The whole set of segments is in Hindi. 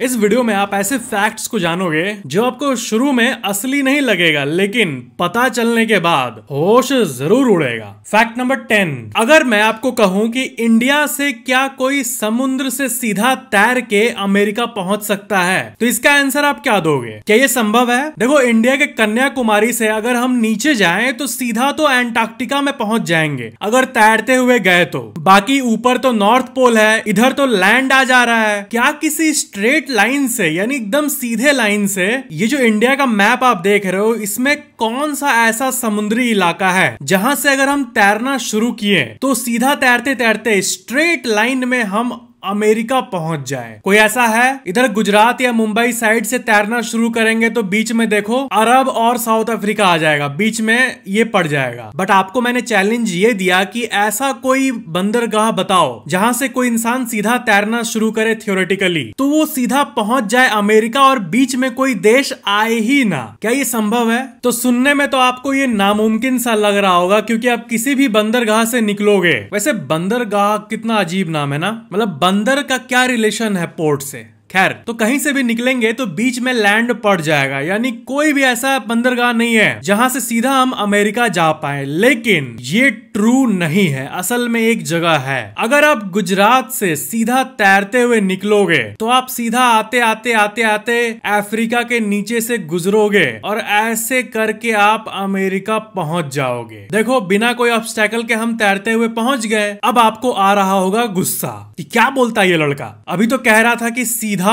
इस वीडियो में आप ऐसे फैक्ट्स को जानोगे जो आपको शुरू में असली नहीं लगेगा, लेकिन पता चलने के बाद होश जरूर उड़ेगा। फैक्ट नंबर 10, अगर मैं आपको कहूं कि इंडिया से क्या कोई समुद्र से सीधा तैर के अमेरिका पहुंच सकता है, तो इसका आंसर आप क्या दोगे? क्या ये संभव है? देखो, इंडिया के कन्याकुमारी से अगर हम नीचे जाएं तो सीधा तो एंटार्क्टिका में पहुंच जाएंगे अगर तैरते हुए गए तो। बाकी ऊपर तो नॉर्थ पोल है, इधर तो लैंड आ जा रहा है। क्या किसी स्ट्रेट लाइन से, यानी एकदम सीधे लाइन से, ये जो इंडिया का मैप आप देख रहे हो, इसमें कौन सा ऐसा समुद्री इलाका है जहां से अगर हम तैरना शुरू किए तो सीधा तैरते तैरते स्ट्रेट लाइन में हम अमेरिका पहुंच जाए? कोई ऐसा है? इधर गुजरात या मुंबई साइड से तैरना शुरू करेंगे तो बीच में देखो अरब और साउथ अफ्रीका आ जाएगा, बीच में ये पड़ जाएगा। बट आपको मैंने चैलेंज ये दिया कि ऐसा कोई बंदरगाह बताओ जहां से कोई इंसान सीधा तैरना शुरू करे थियोरेटिकली, तो वो सीधा पहुंच जाए अमेरिका और बीच में कोई देश आए ही ना। क्या ये संभव है? तो सुनने में तो आपको ये नामुमकिन सा लग रहा होगा, क्योंकि आप किसी भी बंदरगाह से निकलोगे, वैसे बंदरगाह कितना अजीब नाम है ना, मतलब बंदर का क्या रिलेशन है पोर्ट से? खैर, तो कहीं से भी निकलेंगे तो बीच में लैंड पड़ जाएगा, यानी कोई भी ऐसा बंदरगाह नहीं है जहां से सीधा हम अमेरिका जा पाए। लेकिन ये ट्रू नहीं है, असल में एक जगह है। अगर आप गुजरात से सीधा तैरते हुए निकलोगे तो आप सीधा आते आते आते आते अफ्रीका के नीचे से गुजरोगे और ऐसे करके आप अमेरिका पहुंच जाओगे। देखो, बिना कोई ऑब्स्टेकल के हम तैरते हुए पहुंच गए। अब आपको आ रहा होगा गुस्सा कि क्या बोलता है ये लड़का, अभी तो कह रहा था कि सीधा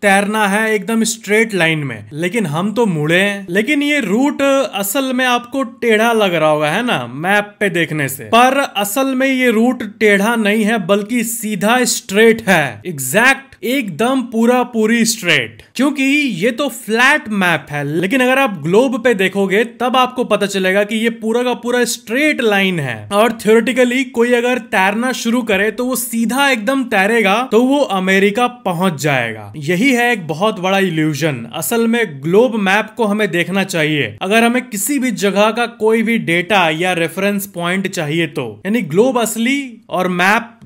तैरना है एकदम स्ट्रेट लाइन में, लेकिन हम तो मुड़े हैं। लेकिन ये रूट असल में आपको टेढ़ा लग रहा होगा, है ना, मैप पे देखने से, पर असल में ये रूट टेढ़ा नहीं है बल्कि सीधा स्ट्रेट है। एग्जैक्ट, एकदम पूरी स्ट्रेट, क्योंकि ये तो फ्लैट मैप है। लेकिन अगर आप ग्लोब पे देखोगे तब आपको पता चलेगा कि ये पूरा का पूरा स्ट्रेट लाइन है, और थ्योरेटिकली कोई अगर तैरना शुरू करे तो वो सीधा एकदम तैरेगा तो वो अमेरिका पहुंच जाएगा। यही है एक बहुत बड़ा इल्यूजन। असल में ग्लोब मैप को हमें देखना चाहिए अगर हमें किसी भी जगह का कोई भी डेटा या रेफरेंस पॉइंट चाहिए तो, यानी ग्लोब असली और मैप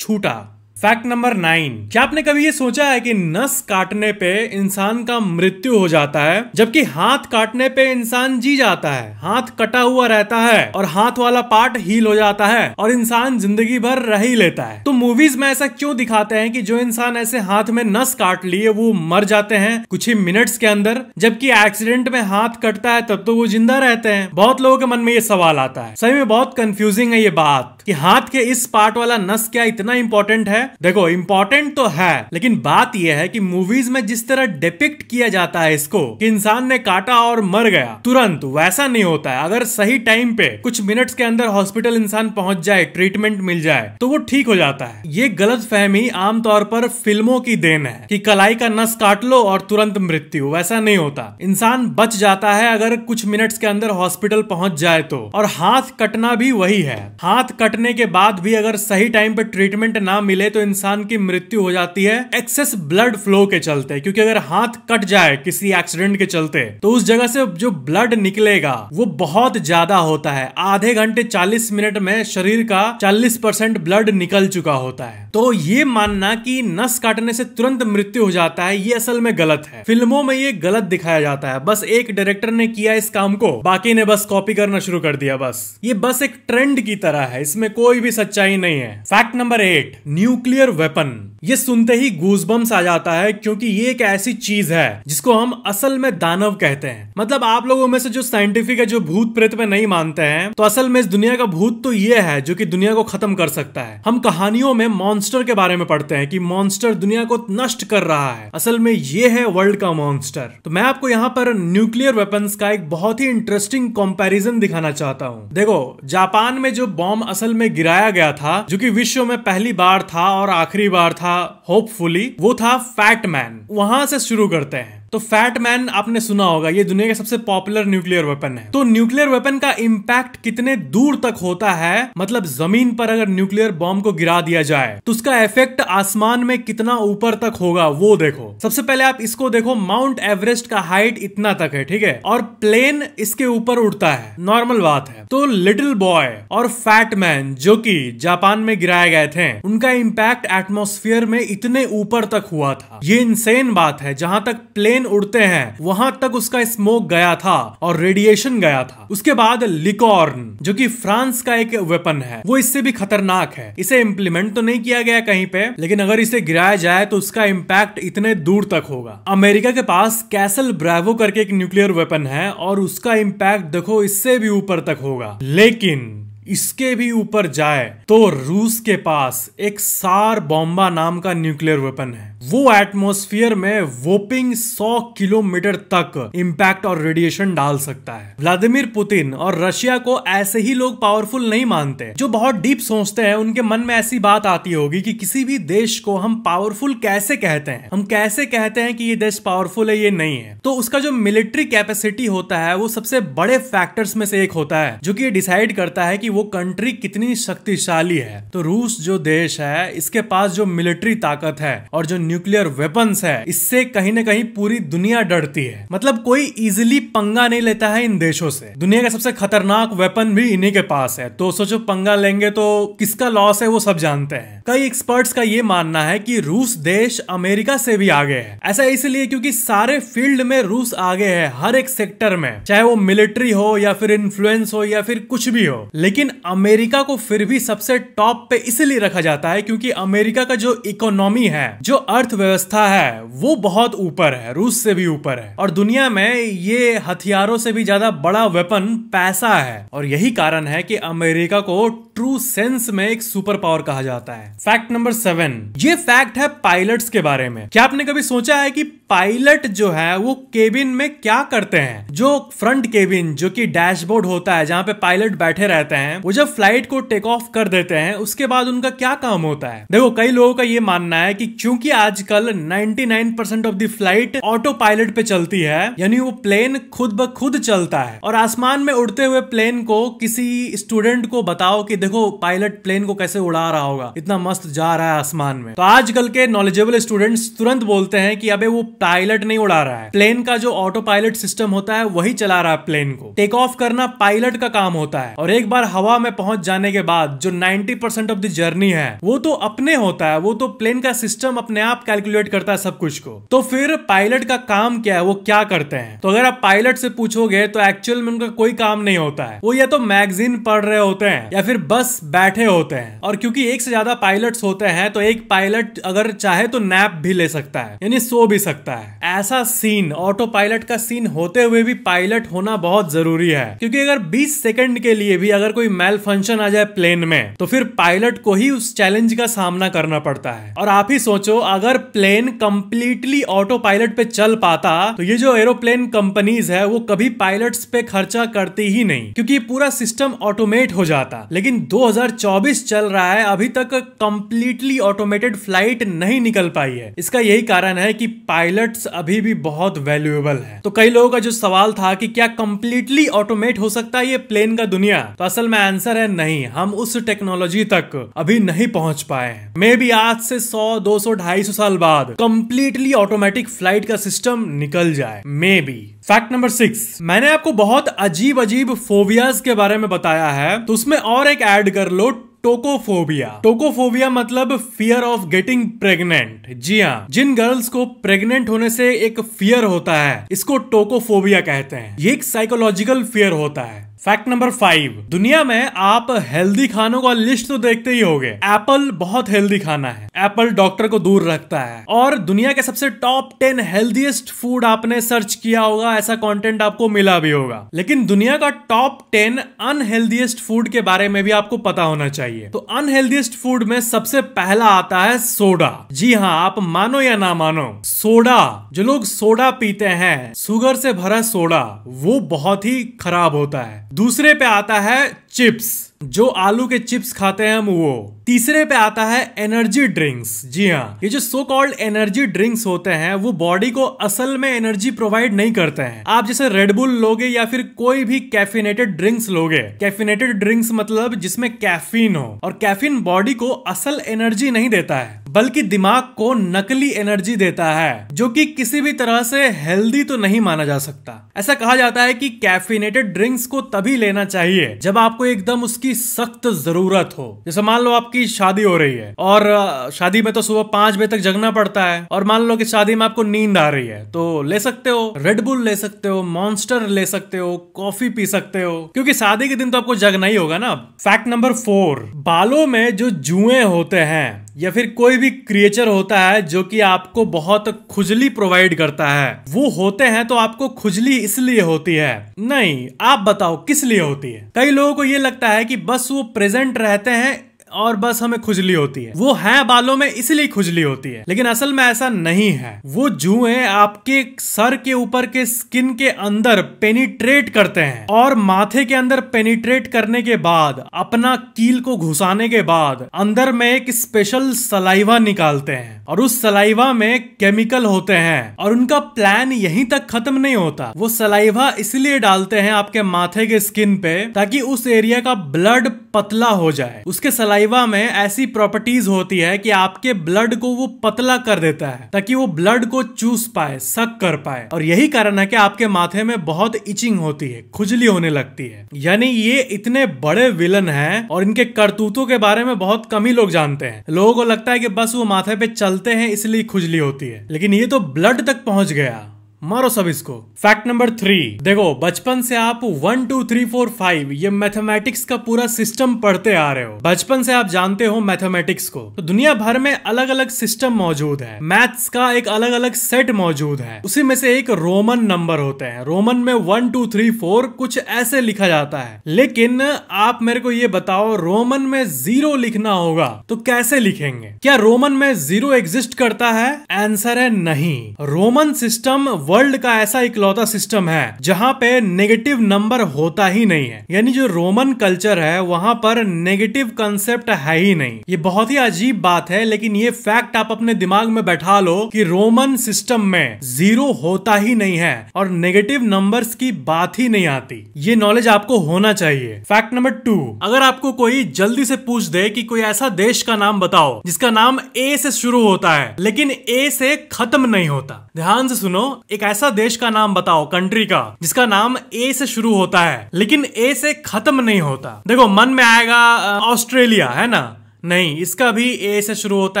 झूठा। फैक्ट नंबर 9, क्या आपने कभी ये सोचा है कि नस काटने पे इंसान का मृत्यु हो जाता है, जबकि हाथ काटने पे इंसान जी जाता है? हाथ कटा हुआ रहता है और हाथ वाला पार्ट हील हो जाता है और इंसान जिंदगी भर रह ही लेता है। तो मूवीज में ऐसा क्यों दिखाते हैं कि जो इंसान ऐसे हाथ में नस काट लिए वो मर जाते हैं कुछ ही मिनट्स के अंदर, जबकि एक्सीडेंट में हाथ कटता है तब तो वो जिंदा रहते हैं? बहुत लोगों के मन में ये सवाल आता है। सही में बहुत कंफ्यूजिंग है ये बात कि हाथ के इस पार्ट वाला नस क्या इतना इंपॉर्टेंट है? देखो, इंपॉर्टेंट तो है, लेकिन बात यह है कि मूवीज में जिस तरह डिपिक्ट किया जाता है इसको कि इंसान ने काटा और मर गया तुरंत, वैसा नहीं होता है। अगर सही टाइम पे कुछ मिनट्स के अंदर हॉस्पिटल इंसान पहुंच जाए, ट्रीटमेंट मिल जाए, तो वो ठीक हो जाता है। ये गलत फहमी आमतौर पर फिल्मों की देन है कि कलाई का नस काट लो और तुरंत मृत्यु, वैसा नहीं होता। इंसान बच जाता है अगर कुछ मिनट्स के अंदर हॉस्पिटल पहुंच जाए तो। और हाथ कटना भी वही है। हाथ कटने के बाद भी अगर सही टाइम पे ट्रीटमेंट ना मिले तो इंसान की मृत्यु हो जाती है एक्सेस ब्लड फ्लो के चलते, क्योंकि अगर हाथ कट जाए किसी एक्सीडेंट के चलते तो उस जगह से जो ब्लड निकलेगा वो बहुत ज्यादा होता है। आधे घंटे 40 मिनट में शरीर का 40% ब्लड निकल चुका होता है। तो ये मानना कि नस काटने से तुरंत मृत्यु हो जाता है, ये असल में गलत है। फिल्मों में ये गलत दिखाया जाता है। बस एक डायरेक्टर ने किया इस काम को, बाकी ने बस कॉपी करना शुरू कर दिया। बस ये बस एक ट्रेंड की तरह है, इसमें कोई भी सच्चाई नहीं है। Fact number 8, nuclear weapon. ये सुनते ही गूज़बम्स आ जाता है, क्योंकि ये एक ऐसी चीज है जिसको हम असल में दानव कहते हैं। मतलब आप लोगों में से जो साइंटिफिक है, जो भूत प्रेत में नहीं मानते हैं, तो असल में इस दुनिया का भूत तो ये है जो कि दुनिया को खत्म कर सकता है। हम कहानियों में मॉन्स्टर के बारे में पढ़ते हैं कि मॉन्स्टर दुनिया को नष्ट कर रहा है, असल में ये है वर्ल्ड का मॉन्स्टर। तो मैं आपको यहाँ पर न्यूक्लियर वेपन्स का एक बहुत ही इंटरेस्टिंग कंपैरिजन दिखाना चाहता हूँ। देखो, जापान में जो बॉम्ब असल में गिराया गया था, जो कि विश्व में पहली बार था और आखिरी बार था होपफुली, वो था फैट मैन। वहां से शुरू करते हैं। तो फैट मैन आपने सुना होगा, ये दुनिया का सबसे पॉपुलर न्यूक्लियर वेपन है। तो न्यूक्लियर वेपन का इम्पैक्ट कितने दूर तक होता है, मतलब जमीन पर अगर न्यूक्लियर बॉम्ब को गिरा दिया जाए तो उसका इफेक्ट आसमान में कितना ऊपर तक होगा वो देखो। सबसे पहले आप इसको देखो, माउंट एवरेस्ट का हाइट इतना तक है, ठीक है, और प्लेन इसके ऊपर उड़ता है, नॉर्मल बात है। तो लिटिल बॉय और फैट मैन जो कि जापान में गिराए गए थे, उनका इम्पैक्ट एटमॉस्फेयर में इतने ऊपर तक हुआ था। ये इंसेन बात है, जहां तक प्लेन उड़ते हैं वहां तक उसका स्मोक गया था और रेडिएशन गया था। उसके बाद लिकॉर्न जो कि फ्रांस का एक वेपन है, वो इससे भी खतरनाक है। इसे इम्प्लीमेंट तो नहीं किया गया कहीं पे, लेकिन अगर इसे गिराया जाए तो उसका इम्पैक्ट इतने दूर तक होगा। अमेरिका के पास कैसल ब्रावो करके एक न्यूक्लियर वेपन है और उसका इम्पैक्ट देखो इससे भी ऊपर तक होगा। लेकिन इसके भी ऊपर जाए तो रूस के पास एक सार बॉम्बा नाम का न्यूक्लियर वेपन है। वो एटमॉस्फेयर में वोपिंग 100 किलोमीटर तक इंपैक्ट और रेडिएशन डाल सकता है। व्लादिमीर पुतिन और रशिया को ऐसे ही लोग पावरफुल नहीं मानते। जो बहुत डीप सोचते हैं उनके मन में ऐसी बात आती होगी कि किसी भी देश को हम पावरफुल कैसे कहते हैं, हम कैसे कहते हैं कि ये देश पावरफुल है, ये नहीं है। तो उसका जो मिलिट्री कैपेसिटी होता है वो सबसे बड़े फैक्टर्स में से एक होता है जो कि ये डिसाइड करता है कि वो कंट्री कितनी शक्तिशाली है। तो रूस जो देश है, इसके पास जो मिलिट्री ताकत है और जो न्यूक्लियर वेपन्स है, इससे कहीं ना कहीं पूरी दुनिया डरती है। मतलब कोई इजीली पंगा नहीं लेता है इन देशों से। दुनिया का सबसे खतरनाक वेपन भी इन्हीं के पास है, तो सोचो पंगा लेंगे तो किसका लॉस है वो सब जानते हैं। कई एक्सपर्ट्स का ये मानना है कि रूस देश अमेरिका से भी आगे है। ऐसा इसलिए क्योंकि सारे फील्ड में रूस आगे है, हर एक सेक्टर में, चाहे वो मिलिट्री हो या फिर इन्फ्लुएंस हो या फिर कुछ भी हो। लेकिन अमेरिका को फिर भी सबसे टॉप पे इसलिए रखा जाता है क्योंकि अमेरिका का जो इकोनॉमी है, जो अर्थव्यवस्था है, वो बहुत ऊपर है, रूस से भी ऊपर है। और दुनिया में ये हथियारों से भी ज्यादा बड़ा वेपन पैसा है। और यही कारण है कि अमेरिका को ट्रू सेंस में एक सुपर पावर कहा जाता है। फैक्ट नंबर 7, ये फैक्ट है पायलट्स के बारे में। क्या आपने कभी सोचा है कि पायलट जो है वो केबिन में क्या करते हैं? जो फ्रंट केबिन, जो कि डैशबोर्ड होता है जहां पे पायलट बैठे रहते हैं, वो जब फ्लाइट को टेक ऑफ कर देते हैं उसके बाद उनका क्या काम होता है? देखो, कई लोगों का ये मानना है कि क्योंकि आजकल 99% of the flight auto pilot पे चलती है, यानी वो प्लेन खुद ब खुद चलता है। और आसमान में उड़ते हुए प्लेन को किसी स्टूडेंट को बताओ कि देखो पायलट प्लेन को कैसे उड़ा रहा होगा, इतना मस्त जा रहा है आसमान में, तो आजकल के नॉलेजेबल स्टूडेंट्स तुरंत बोलते हैं कि अबे वो पायलट नहीं उड़ा रहा है, प्लेन का जो ऑटो पायलट सिस्टम होता है वही चला रहा है प्लेन को। टेक ऑफ करना पायलट का काम होता है और एक बार हवा में पहुंच जाने के बाद जो 90% ऑफ द जर्नी है वो तो अपने होता है, वो तो प्लेन का सिस्टम अपने आप कैलकुलेट करता है सब कुछ को। तो फिर पायलट का काम क्या है, वो क्या करते हैं? तो अगर आप पायलट से पूछोगे तो एक्चुअल में उनका कोई काम नहीं होता है। वो या तो मैगजीन पढ़ रहे होते हैं या फिर बस बैठे होते हैं। और क्योंकि एक से ज्यादा पायलट्स होते हैं तो एक पायलट अगर चाहे तो नैप भी ले सकता है, यानी सो भी सकता है। ऐसा सीन, ऑटो पायलट का सीन होते हुए भी पायलट होना बहुत जरूरी है, क्योंकि अगर 20 सेकंड के लिए भी अगर कोई मेल फंक्शन आ जाए प्लेन में तो फिर पायलट को ही उस चैलेंज का सामना करना पड़ता है। और आप ही सोचो, अगर प्लेन कंप्लीटली ऑटो पायलट पे चल पाता तो ये जो एरोप्लेन कंपनीज है वो कभी पायलट्स पे खर्चा करती ही नहीं, क्योंकि पूरा सिस्टम ऑटोमेट हो जाता। लेकिन 2024 चल रहा है, अभी तक कंप्लीटली ऑटोमेटेड फ्लाइट नहीं निकल पाई है। इसका यही कारण है कि पायलट्स अभी भी बहुत वैल्यूएबल है। तो कई लोगों का जो सवाल था कि क्या कंप्लीटली ऑटोमेट हो सकता है ये प्लेन का दुनिया, तो असल में आंसर है नहीं, हम उस टेक्नोलॉजी तक अभी नहीं पहुंच पाए हैं। मे बी आज से 100, 200, 250 साल बाद कंप्लीटली ऑटोमेटिक फ्लाइट का सिस्टम निकल जाए, मे बी। फैक्ट नंबर 6, मैंने आपको बहुत अजीब अजीब फोबियाज के बारे में बताया है, तो उसमें और एक ऐड कर लो, टोकोफोबिया। टोकोफोबिया मतलब फियर ऑफ गेटिंग प्रेग्नेंट। जी हाँ, जिन गर्ल्स को प्रेग्नेंट होने से एक फियर होता है, इसको टोकोफोबिया कहते हैं। ये एक साइकोलॉजिकल फियर होता है। फैक्ट नंबर 5, दुनिया में आप हेल्दी खानों का लिस्ट तो देखते ही होंगे। एप्पल बहुत हेल्दी खाना है, एप्पल डॉक्टर को दूर रखता है। और दुनिया के सबसे टॉप 10 हेल्दीएस्ट फूड आपने सर्च किया होगा, ऐसा कंटेंट आपको मिला भी होगा। लेकिन दुनिया का टॉप 10 अनहेल्दीएस्ट फूड के बारे में भी आपको पता होना चाहिए। तो अनहेल्दीएस्ट फूड में सबसे पहला आता है सोडा। जी हाँ, आप मानो या ना मानो, सोडा, जो लोग सोडा पीते हैं, शुगर से भरा सोडा, वो बहुत ही खराब होता है। दूसरे पे आता है चिप्स, जो आलू के चिप्स खाते हैं हम वो। तीसरे पे आता है एनर्जी ड्रिंक्स। जी हाँ, ये जो सो कॉल्ड एनर्जी ड्रिंक्स होते हैं वो बॉडी को असल में एनर्जी प्रोवाइड नहीं करते हैं। आप जैसे रेडबुल लोगे या फिर कोई भी कैफिनेटेड ड्रिंक्स लोगे, कैफिनेटेड ड्रिंक्स मतलब जिसमें कैफीन हो, और कैफीन बॉडी को असल एनर्जी नहीं देता है बल्कि दिमाग को नकली एनर्जी देता है, जो कि किसी भी तरह से हेल्दी तो नहीं माना जा सकता। ऐसा कहा जाता है कि कैफिनेटेड ड्रिंक्स को तभी लेना चाहिए जब आपको एकदम उसकी सख्त जरूरत हो। जैसे मान लो आपकी शादी हो रही है और शादी में तो सुबह 5 बजे तक जगना पड़ता है, और मान लो कि शादी में आपको नींद आ रही है तो ले सकते हो रेडबुल, ले सकते हो मॉन्स्टर, ले सकते हो कॉफी पी सकते हो, क्योंकि शादी के दिन तो आपको जगना ही होगा ना। फैक्ट नंबर 4, बालों में जो जुएं होते हैं या फिर कोई भी क्रिएचर होता है जो कि आपको बहुत खुजली प्रोवाइड करता है, वो होते हैं तो आपको खुजली इसलिए होती है नहीं, आप बताओ किस लिए होती है? कई लोगों को ये लगता है कि बस वो प्रेजेंट रहते हैं और बस हमें खुजली होती है, वो है बालों में इसलिए खुजली होती है, लेकिन असल में ऐसा नहीं है। वो जुएं आपके सर के ऊपर के स्किन के अंदर पेनिट्रेट करते हैं और माथे के अंदर पेनिट्रेट करने के बाद अपना कील को घुसाने के बाद अंदर में एक स्पेशल सलाइवा निकालते हैं, और उस सलाइवा में केमिकल होते हैं, और उनका प्लान यहीं तक खत्म नहीं होता। वो सलाइवा इसलिए डालते हैं आपके माथे के स्किन पे ताकि उस एरिया का ब्लड पतला हो जाए। उसके सलाइवा में ऐसी प्रॉपर्टीज होती है कि आपके ब्लड को वो पतला कर देता है ताकि वो ब्लड को चूस पाए, सक कर पाए, और यही कारण है कि आपके माथे में बहुत इचिंग होती है, खुजली होने लगती है। यानी ये इतने बड़े विलन हैं और इनके करतूतों के बारे में बहुत कम ही लोग जानते हैं। लोगों को लगता है कि बस वो माथे पे चलते हैं इसलिए खुजली होती है, लेकिन ये तो ब्लड तक पहुंच गया। मारो सब इसको। फैक्ट नंबर 3, देखो बचपन से आप 1 2 3 4 5 ये मैथमेटिक्स का पूरा सिस्टम पढ़ते आ रहे हो, बचपन से आप जानते हो मैथमेटिक्स को। तो दुनिया भर में अलग अलग सिस्टम मौजूद है, मैथ्स का एक अलग अलग सेट मौजूद है, उसी में से एक रोमन नंबर होते हैं। रोमन में 1 2 3 4 कुछ ऐसे लिखा जाता है, लेकिन आप मेरे को ये बताओ रोमन में 0 लिखना होगा तो कैसे लिखेंगे? क्या रोमन में 0 एग्जिस्ट करता है? आंसर है नहीं। रोमन सिस्टम वर्ल्ड का ऐसा इकलौता सिस्टम है जहां पे नेगेटिव नंबर होता ही नहीं है। यानी जो रोमन कल्चर है वहां पर नेगेटिव कंसेप्ट है ही नहीं। ये बहुत ही अजीब बात है, लेकिन ये फैक्ट आप अपने दिमाग में बैठा लो कि रोमन सिस्टम में 0 होता ही नहीं है और नेगेटिव नंबर्स की बात ही नहीं आती। ये नॉलेज आपको होना चाहिए। फैक्ट नंबर 2, अगर आपको कोई जल्दी से पूछ दे कि कोई ऐसा देश का नाम बताओ जिसका नाम ए से शुरू होता है लेकिन ए से खत्म नहीं होता, ध्यान से सुनो, एक ऐसा देश का नाम बताओ, कंट्री का, जिसका नाम ए से शुरू होता है लेकिन ए से खत्म नहीं होता। देखो मन में आएगा ऑस्ट्रेलिया, है ना? नहीं, इसका भी ए से शुरू होता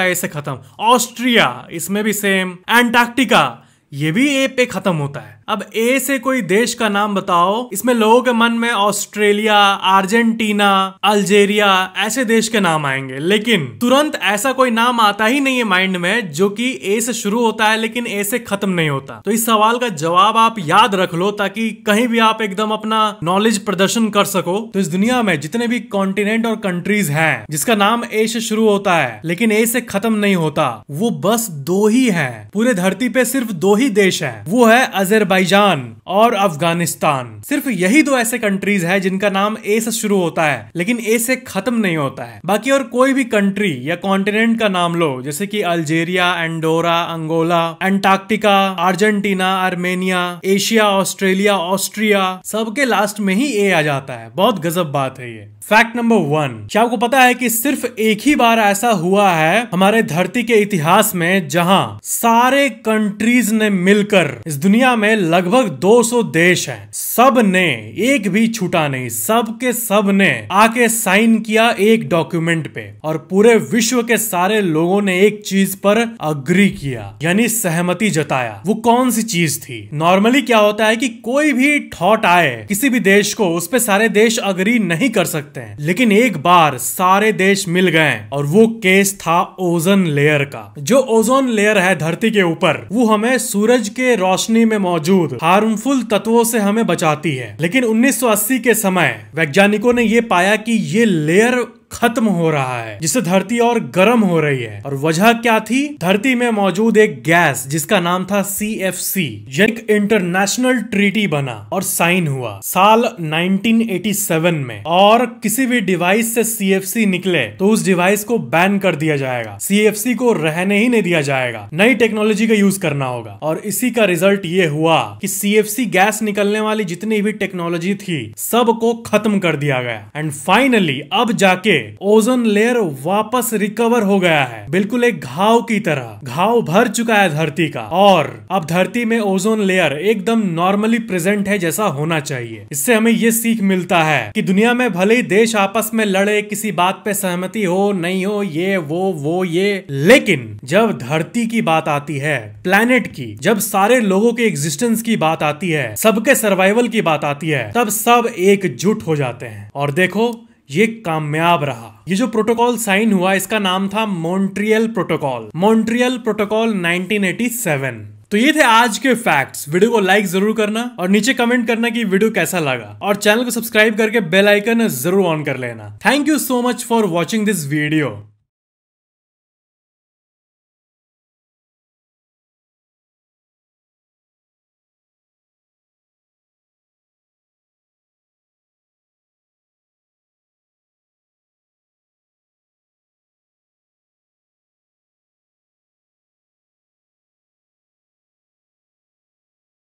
है, ए से खत्म। ऑस्ट्रिया, इसमें भी सेम। एंटार्क्टिका, ये भी ए पे खत्म होता है। अब ए से कोई देश का नाम बताओ, इसमें लोगों के मन में ऑस्ट्रेलिया, अर्जेंटीना, अल्जेरिया ऐसे देश के नाम आएंगे, लेकिन तुरंत ऐसा कोई नाम आता ही नहीं है माइंड में जो कि ए से शुरू होता है लेकिन ए से खत्म नहीं होता। तो इस सवाल का जवाब आप याद रख लो ताकि कहीं भी आप एकदम अपना नॉलेज प्रदर्शन कर सको। तो इस दुनिया में जितने भी कॉन्टिनेंट और कंट्रीज हैं जिसका नाम ए से शुरू होता है लेकिन ए से खत्म नहीं होता, वो बस 2 ही है। पूरे धरती पे सिर्फ 2 ही देश है, वो है अजरबैजान और अफगानिस्तान। सिर्फ यही 2 ऐसे कंट्रीज है जिनका नाम ए से शुरू होता है लेकिन ए से खत्म नहीं होता है। बाकी और कोई भी कंट्री या कॉन्टिनेंट का नाम लो, जैसे कि Algeria, Andorra, Angola, Antarctica, Argentina, Armenia, Asia, Australia, Austria, सबके लास्ट में ही ए आ जाता है। बहुत गजब बात है ये। फैक्ट नंबर 1, क्या आपको पता है कि सिर्फ एक ही बार ऐसा हुआ है हमारे धरती के इतिहास में जहां सारे कंट्रीज ने मिलकर, इस दुनिया में लगभग 200 देश हैं, सब ने, एक भी छूटा नहीं, सब के सब ने आके साइन किया एक डॉक्यूमेंट पे और पूरे विश्व के सारे लोगों ने एक चीज पर अग्री किया, यानी सहमति जताया। वो कौन सी चीज थी? नॉर्मली क्या होता है कि कोई भी थॉट आए किसी भी देश को, उस पे सारे देश अग्री नहीं कर सकते हैं, लेकिन एक बार सारे देश मिल गए और वो केस था ओजोन लेयर का। जो ओजोन लेयर है धरती के ऊपर, वो हमें सूरज के रोशनी में मौजूद हार्मफुल तत्वों से हमें बचाती है। लेकिन 1980 के समय वैज्ञानिकों ने ये पाया कि ये लेयर खत्म हो रहा है, जिससे धरती और गर्म हो रही है। और वजह क्या थी? धरती में मौजूद एक गैस जिसका नाम था CFC। एक इंटरनेशनल ट्रीटी बना और साइन हुआ साल 1987 में, और किसी भी डिवाइस से CFC निकले तो उस डिवाइस को बैन कर दिया जाएगा। CFC को रहने ही नहीं दिया जाएगा, नई टेक्नोलॉजी का यूज करना होगा। और इसी का रिजल्ट ये हुआ कि CFC गैस निकलने वाली जितनी भी टेक्नोलॉजी थी सबको खत्म कर दिया गया। एंड फाइनली अब जाके ओजोन लेयर वापस रिकवर हो गया है, बिल्कुल एक घाव की तरह। घाव भर चुका है धरती का, और अब धरती में ओजोन लेयर एकदम नॉर्मली प्रेजेंट है जैसा होना चाहिए। इससे हमें ये सीख मिलता है कि दुनिया में भले ही देश आपस में लड़े, किसी बात पे सहमति हो नहीं हो, ये वो ये, लेकिन जब धरती की बात आती है, प्लेनेट की, जब सारे लोगों के एग्जिस्टेंस की बात आती है, सबके सर्वाइवल की बात आती है, तब सब एकजुट हो जाते हैं। और देखो ये कामयाब रहा। ये जो प्रोटोकॉल साइन हुआ इसका नाम था मॉन्ट्रियल प्रोटोकॉल। Montreal protocol 1987। तो ये थे आज के फैक्ट्स। वीडियो को लाइक जरूर करना और नीचे कमेंट करना कि वीडियो कैसा लगा, और चैनल को सब्सक्राइब करके बेल आइकन जरूर ऑन कर लेना। Thank you so much for watching this video.